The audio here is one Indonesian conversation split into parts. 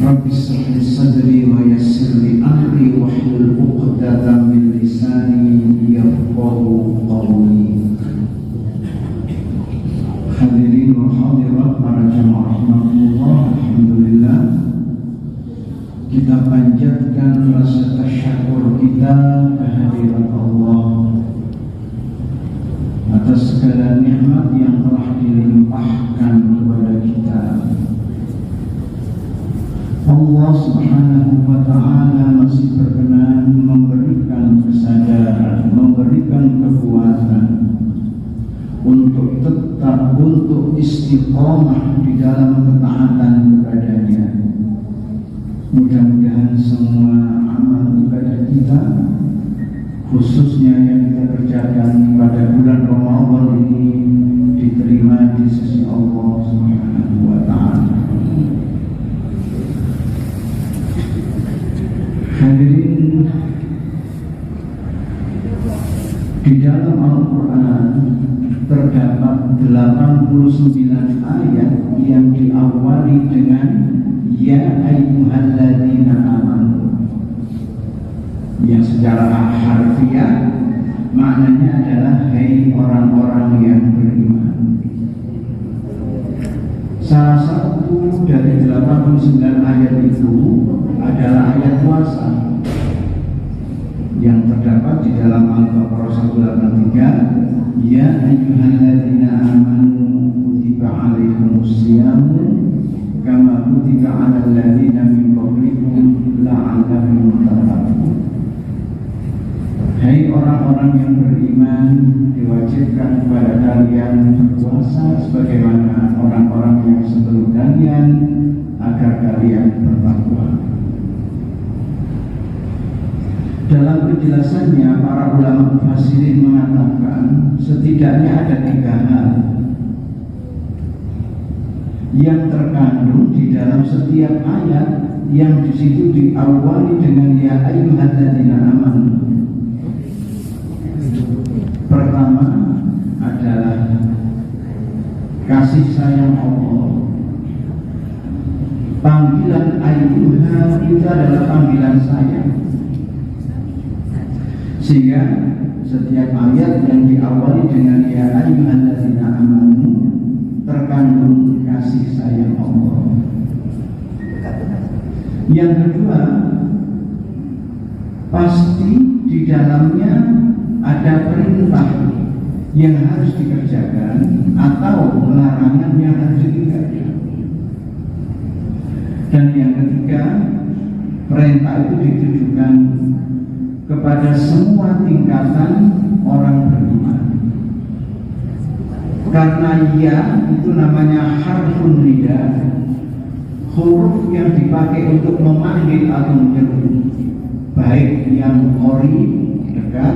Rabbi shrah li sadri wa yassir li amri wahlul 'uqdatam min lisani yafqahu qawli. Hadirin wa hadirat para jamaah rahmatullah, alhamdulillah kita panjatkan rasa tasyukur kita kehadirat Allah atas segala nikmat yang telah dilimpahkan kepada kita. Allah Subhanahu wa ta'ala masih berkenan memberikan kesadaran, memberikan kekuatan untuk tetap, untuk istiqomah di dalam ketaatan kepadanya. Mudah-mudahan semua amal ibadah kita, khususnya yang kita kerjakan pada bulan Ramadan ini, diterima di sisi Allah Subhanahu wa ta'ala. Hadirin, di dalam Al-Quran terdapat 89 ayat yang diawali dengan Ya ayyuhalladzina amanu, yang secara harfiah maknanya adalah hai orang-orang yang beriman. Salah satu dari 89 ayat itu adalah ayat puasa yang terdapat di dalam Al-Baqarah 183. Ya ayyuhalladzina amanu kutiba alaikumusyamu kama kutiba 'alal ladzina min qablikum la'allakum tattaqun. Hai orang-orang yang beriman, diwajibkan kepada kalian berpuasa sebagaimana orang-orang yang sebelum kalian agar kalian bertakwa. Dalam penjelasannya, para ulama mufassirin mengatakan setidaknya ada 3 hal yang terkandung di dalam setiap ayat yang di situ diawali dengan ya ayyuhalladzina amanu. Pertama adalah kasih sayang Allah. Panggilan ayyuha itu adalah panggilan sayang, sehingga setiap ayat yang diawali dengan ya ayyuhalladzina amanu terkandung kasih sayang Allah. Yang kedua, pasti di dalamnya ada perintah yang harus dikerjakan atau larangan yang harus ditinggalkan. Dan yang ketiga, perintah itu ditujukan kepada semua tingkatan orang beriman. Karena ya itu namanya harfun nida, huruf yang dipakai untuk memanggil atau menyeru, baik yang qarib dekat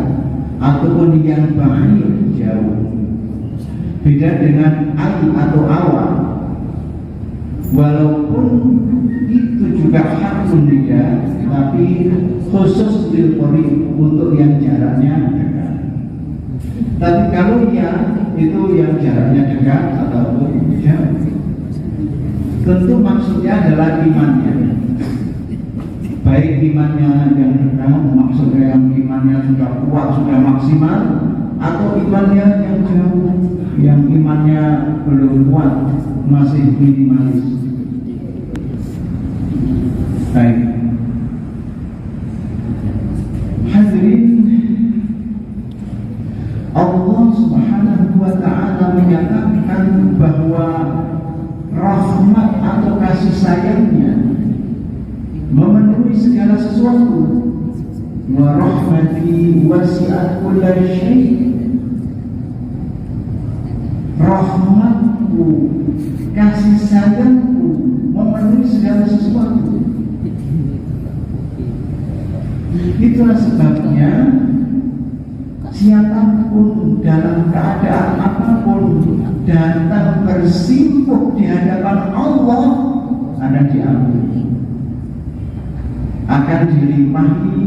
ataupun yang ba'id jauh. Beda dengan al atau awal, walaupun itu juga harfun nida, tapi khusus lil qarib, untuk yang jaraknya dekat. Tapi kalau ya itu yang jaraknya dekat ataupun jauh, tentu maksudnya adalah imannya. Baik imannya yang dekat, maksudnya yang imannya sudah kuat, sudah maksimal, atau imannya yang jauh, yang imannya belum kuat, masih minimalis. Baik, hadirin, Allah Subhanahu wa ta'ala menyatakan bahwa rahmat atau kasih sayangnya memenuhi segala sesuatu. Wa rahmati wasi'at kulla syai'. Rahmatku, kasih sayangku memenuhi segala sesuatu. Itulah sebabnya siapapun dalam keadaan apapun datang bersimpuh di hadapan Allah akan diampuni, akan dilimpahi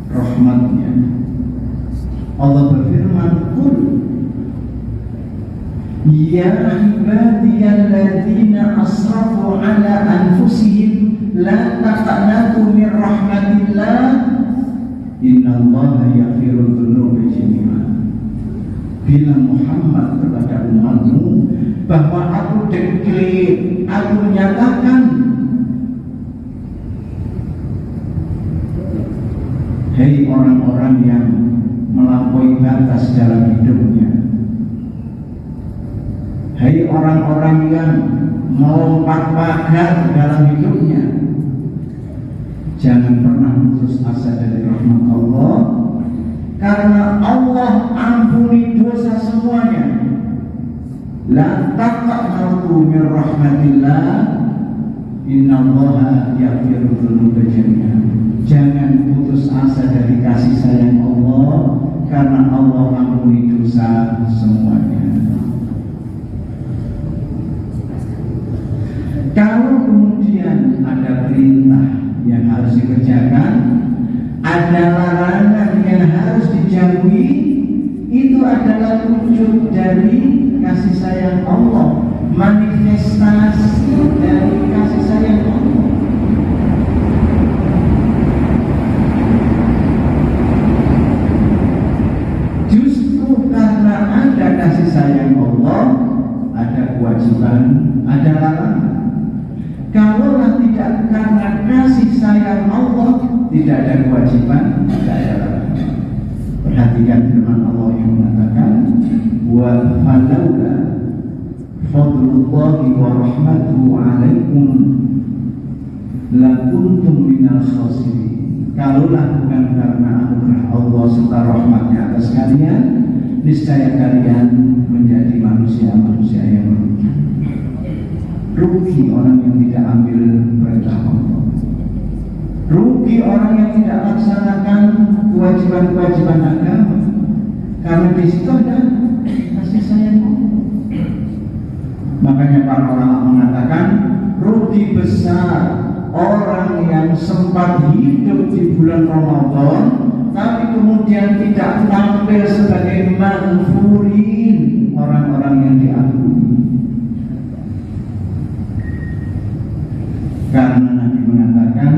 rahmatnya. Allah berfirman, "Qul ya ibadiyalladzina asrafu ala anfusihim la taqnatu min rahmatillah, innallaha yaghfiru dzunuba jami'an. Bilang Muhammad kepada umatmu bahwa aku deklarasi, aku menyatakan, hei orang-orang yang melampaui batas dalam hidupnya, hei orang-orang yang melompat pagar dalam hidupnya, jangan pernah putus asa dari rahmat Allah, karena Allah ampuni dosa semuanya. La taqnatu min rahmatillah, innallaha yaghfiru dzunuba jami'an. Jangan putus asa dari kasih sayang Allah, karena Allah ampuni dosa semuanya. Kalau kemudian ada perintah yang harus dikerjakan, ada larangan yang harus dijauhi, itu adalah wujud dari kasih sayang Allah, manifestasi dari kasih sayang Allah. Justru karena ada kasih sayang Allah, ada kewajiban, ada larangan. Kalaulah tidak karena kasih sayang Allah, tidak ada kewajiban, tidak ada larangan. Perhatikan firman Allah yang mengatakan, wa falawla fadlullahi wa rahmatuhu alaikum la kuntum minal khasirin. Kalaulah bukan karena anugerah Allah serta rahmatnya atas kalian, niscaya kalian menjadi manusia-manusia yang merugi. Rugi orang yang tidak ambil perintah Allah, rugi orang yang tidak laksanakan kewajiban-kewajiban agama, karena di situ ada kasih sayang Allah. Makanya para ulama mengatakan rugi besar orang yang sempat hidup di bulan Ramadan tapi kemudian tidak tampil sebagai maghfurin, orang-orang yang diampuni. Karena Nabi mengatakan,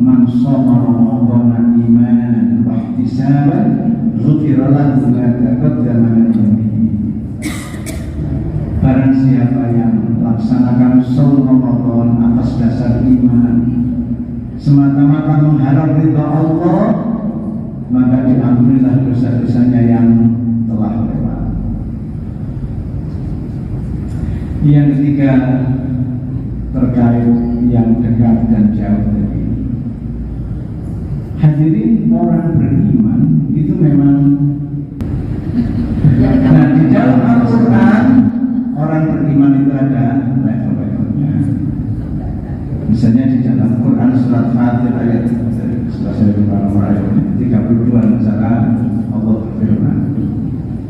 man shoma Ramadhana imanan wa ihtisaban ghufira lahu ma taqaddama min dhanbihi. Barang siapa yang melaksanakan shaum Ramadan atas dasar iman, semata-mata mengharap ridha Allah, maka diampunilah dosa-dosanya yang telah lewat. Yang ketiga, terkait yang dekat dan jauh tadi. Hadirin, orang beriman itu memang, nah di dalam Al-Quran orang beriman itu ada level-levelnya. Misalnya di dalam Quran surat Fatir ayat 32 misalkan Allah berfirman,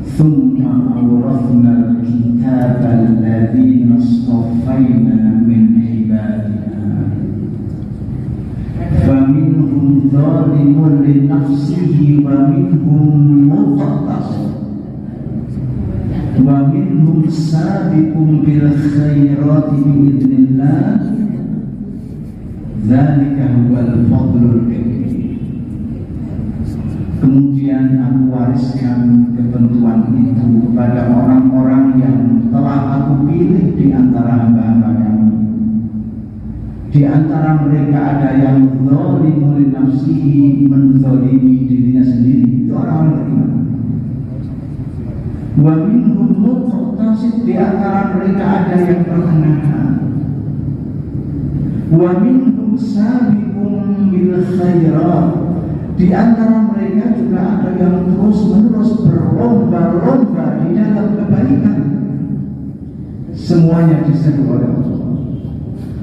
"Tsumma awrathna al-kitaba alladziina istafaina min ibadina faminhum dzalimun li nafsihi wa minhum muqtasid wa minhum sabiqun bil khairati bi idznillah dzalika huwal fadlul kabir." Kemudian aku wariskan ketentuan itu kepada orang-orang yang telah aku pilih di antara hamba-hamba kami. Di antara mereka ada yang zalimun li nafsihi, menzalimi dirinya sendiri, itu orang-orang beriman. Wa minhum muqtasid, di antara mereka ada yang pertengahan. Wa minhum sabiqun bil khairat, di antara mereka juga ada yang terus-menerus berlomba-lomba di dalam kebaikan. Semuanya diseru oleh Allah.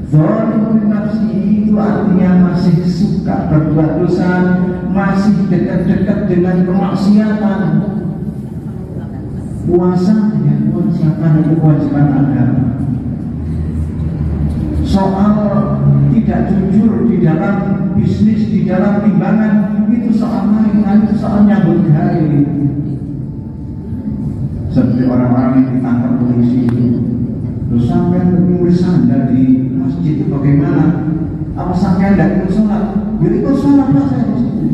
Zalimun nafsihi itu artinya masih suka berbuat dosa, masih dekat-dekat dengan kemaksiatan. Puasa karena itu kewajiban agama. Soal tidak jujur di dalam bisnis, di dalam timbangan, itu soal lain, itu soal nyambut hari. Seperti orang-orang yang ditangkap polisi itu, terus sampai menulis sandal di masjid itu bagaimana? Apa sampai tidak ikut sholat? Ya ikut sholat lah saya maksudnya.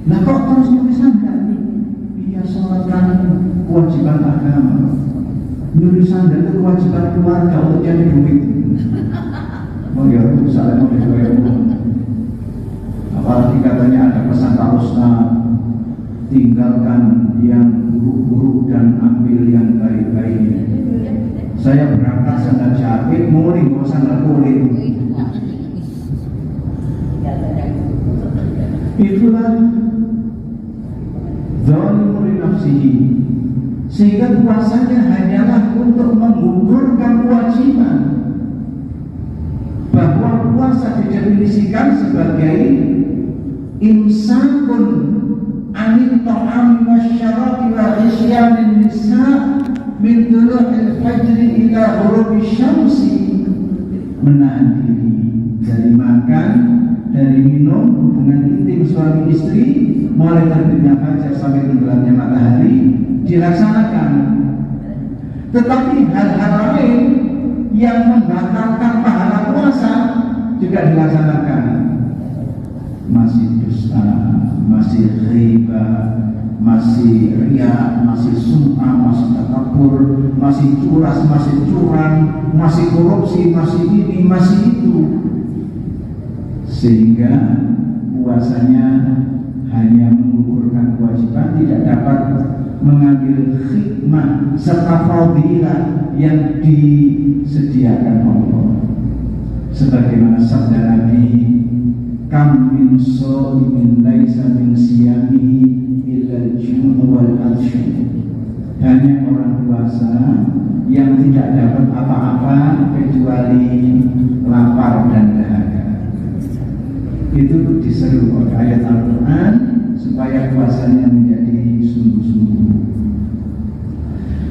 Nah kok terus nyuri sandal? Iya sholat kan kewajiban agama. Nyuri sandal itu kewajiban keluarga untuk jadi duit. Oh ya itu misalnya mau dibayar. Apalagi katanya ada pesan Pak Ustaz, tinggalkan yang buruk-buruk dan ambil yang baik-baiknya. Saya berangkat sandal jepit, mulai bawa sandal kulit. Itulah zalimun li nafsihi. Sehingga puasanya hanyalah untuk menggugurkan kewajiban. Bahwa puasa didefinisikan sebagai imsakun anil ta'am wasyarabi wa ghishyanin nisa min dulu'il fajri ila ghurubi syamsi, menahan diri dari makan, dari minum, hubungan intim suami istri mulai terbitnya fajar sampai tenggelamnya matahari dilaksanakan. Tetapi hal-hal lain yang membatalkan pahala puasa juga dilaksanakan. Masih dusta, masih riba, masih riya, masih sum'ah, masih takabur, masih curas, masih curang, masih korupsi, masih ini, masih itu. Sehingga puasanya hanya menggugurkan kewajiban, tidak dapat mengambil hikmah serta fadilah yang disediakan Allah. Sebagaimana sabda Nabi, kam min shaimin laisa min siyamihi illa al-jum' wal atsy. Hanya orang puasa yang tidak dapat apa-apa kecuali lapar dan dahaga. Itu diseru oleh ayat Al-Quran supaya puasanya menjadi sungguh-sungguh.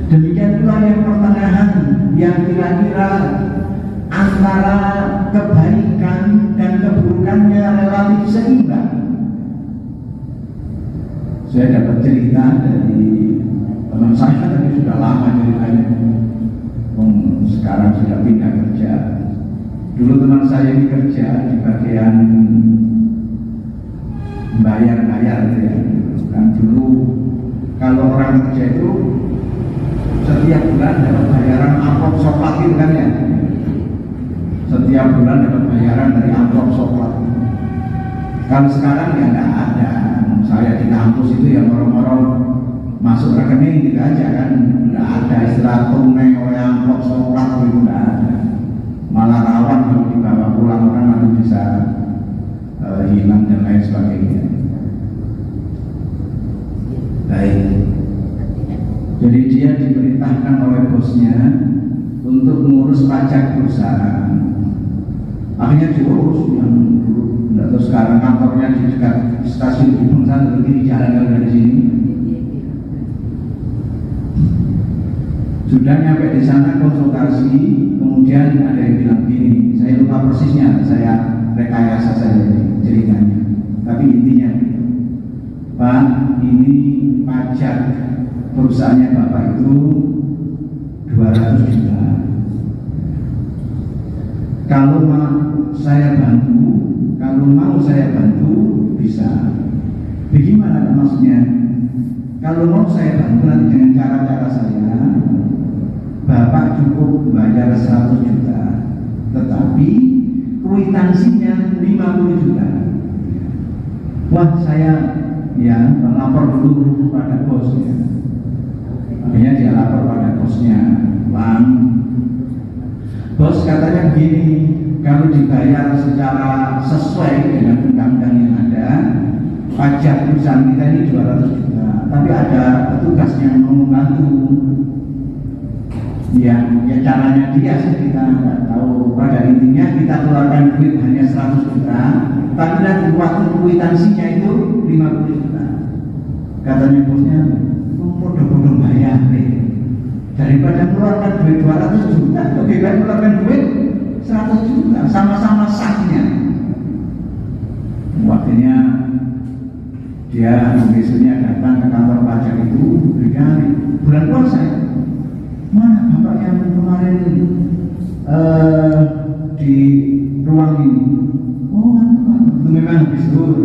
Demikian pula yang pertengahan, yang kira-kira antara kebaikan dan keburukannya relatif seimbang. Saya dapat cerita dari teman saya, tapi sudah lama ceritanya. Sekarang sudah pindah kerja. Dulu teman saya ini kerja di bagian bayar-bayar ya. Kan dulu kalau orang kerja itu setiap bulan dapat bayaran amplop coklat itu kan ya. Setiap bulan dapat bayaran dari amplop coklat. Kalau sekarang ya nggak ada. Saya di kampus itu ya orang-orang masuk rekening gitu aja kan. Nggak ada istilah tunai oleh amplop coklat itu nggak ada. Malah rawan kalau dibawa pulang orang nanti bisa hilang dan lain sebagainya. Baik. Jadi dia diperintahkan oleh bosnya untuk mengurus pajak perusahaan. Akhirnya diurus yang dulu. Tidak tahu sekarang kantornya di dekat stasiun Gunung Santun di jalan kalau dari sini. Sudah nyampe di sana konsultasi, kemudian ada yang bilang gini, saya lupa persisnya, saya rekayasa saja ceritanya. Tapi intinya, Pak, ini pajak perusahaannya Bapak itu 200 juta. Kalau mau saya bantu, bisa. Bagaimana maksudnya? Kalau mau saya bantu nanti dengan cara-cara saya, Bapak cukup bayar 100 juta, tetapi kwitansinya 50 juta. Wah, saya ya lapor dulu pada bos ya. Akhirnya dia lapor pada bosnya, Bang, bos katanya begini, kalau dibayar secara sesuai dengan undang-undang yang ada, pajak perusahaan kita ini 200 juta, tapi ada petugas yang mau membantu. Ya caranya dia sih kita nggak tahu. Pada intinya kita keluarkan duit hanya 100 juta, tapi nanti waktu kwitansinya itu 50 juta. Katanya bosnya, bodoh-bodoh bayar deh. Daripada keluarkan duit 200 juta, lebih baik keluarkan duit 100 juta, sama-sama sahnya. Waktunya dia besoknya datang ke kantor pajak itu, berikan bulan puasa. Mana bapak yang kemarin ruang ini. Oh, itu memang habis zuhur,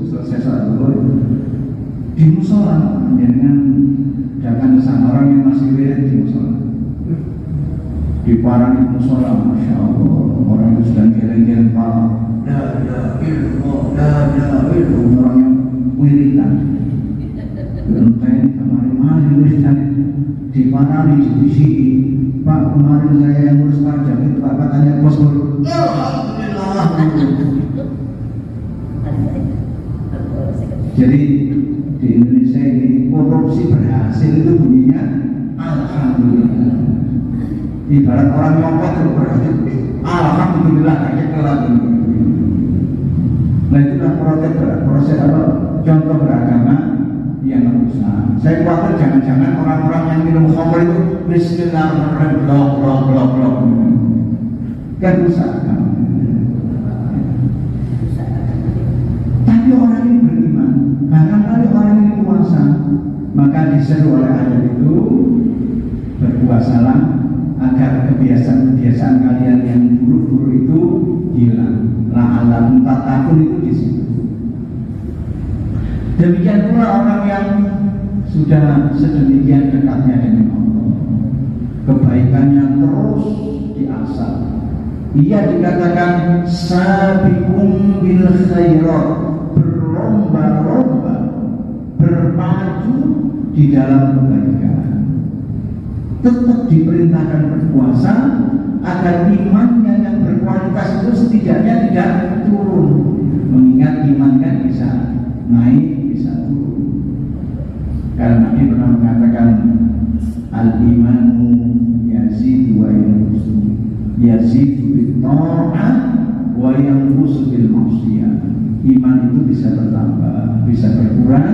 selesai sholat zuhur di musola, dengan datang ke sana orang yang masih wirid di musola, di parang di musola, masya Allah, orang itu sedang geleng-geleng kepala, orang yang wiridan, entah kemarin mari wiridan di parang di divisi. Pak, kemarin saya yang ngurus pajak itu Pak katanya bos baru. Alhamdulillah. Jadi di Indonesia ini korupsi berhasil itu bunyinya alhamdulillah. Ibarat orang nyopet itu berhasil, alhamdulillah kayak kelar. Nah itulah proses apa? Contoh beragama yang rusak. Saya khawatir jangan-jangan orang-orang yang minum khamr itu bismillahirrahmanirrahim blok kan rusak. Tapi orang ini beriman, barangkali orang ini puasa, maka diseru oleh ayat itu berpuasalah agar kebiasaan-kebiasaan kalian yang buruk-buruk itu hilang. La'allakum tattaqun itu di situ. Demikian pula orang yang sudah sedemikian dekatnya dengan Allah, kebaikannya terus diasah. Ia dikatakan sabiqum bil khairat, berlomba-lomba, bermaju di dalam kebaikan. Tetap diperintahkan berpuasa agar imannya yang berkualitas itu setidaknya tidak turun. Mengingat iman kan bisa naik, bisa turun. Karena Nabi pernah mengatakan al-imanu yazidu wa yanqusu, yazidu bil ta'ah wa yanqusu bil ma'siyah. Iman itu bisa bertambah, bisa berkurang,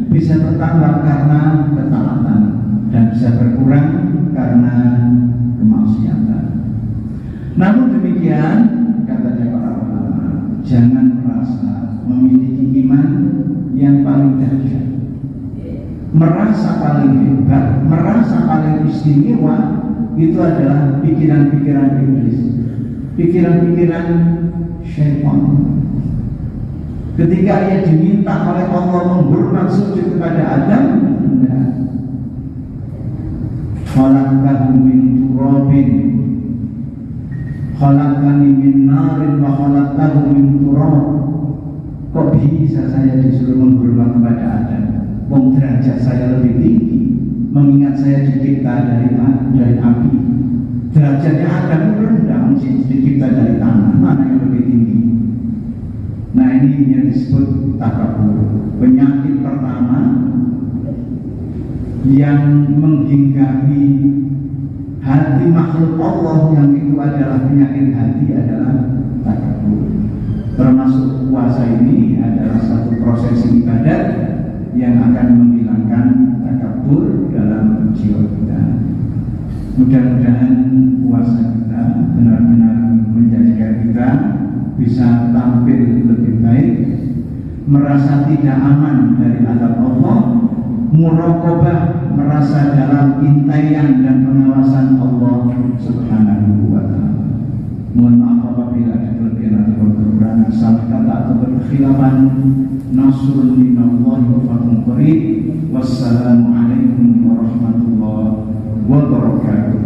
bisa bertambah karena ketaatan dan bisa berkurang karena kemaksiatan. Namun demikian katanya para ulama, jangan merasa memiliki iman yang paling dahsyat, merasa paling hebat, merasa paling istimewa. Itu adalah pikiran-pikiran iblis, pikiran-pikiran syaitan. Ketika ia diminta oleh Allah menghormat sujud kepada Adam, khalaqtahu min turabin, khalaqtani min narin wa khalaqtahu min turab. Kok bisa saya disuruh menghormat kepada Adam? Wong derajat saya lebih tinggi, mengingat saya dicipta dari api. Derajatnya Adam rendah, dicipta dari tanah. Mana yang lebih tinggi? Nah ini yang disebut takabur, penyakit pertama yang menghinggapi hati makhluk Allah, yang itu adalah penyakit hati, adalah takabur. Termasuk puasa ini adalah satu proses ibadat yang akan menghilangkan takabur dalam jiwa kita. Mudah-mudahan puasa kita benar-benar menjadikan kita bisa tampil lebih baik, merasa tidak aman dari azab Allah, muraqabah, merasa dalam intaian dan pengawasan Allah Subhanahu wa ta'ala. Mohon maaf apabila ada kelebihan atau kekurangan, salah kata atau berkhilafan. Nasrul minallahi wa fathun qarib. Wassalamualaikum warahmatullahi wabarakatuh.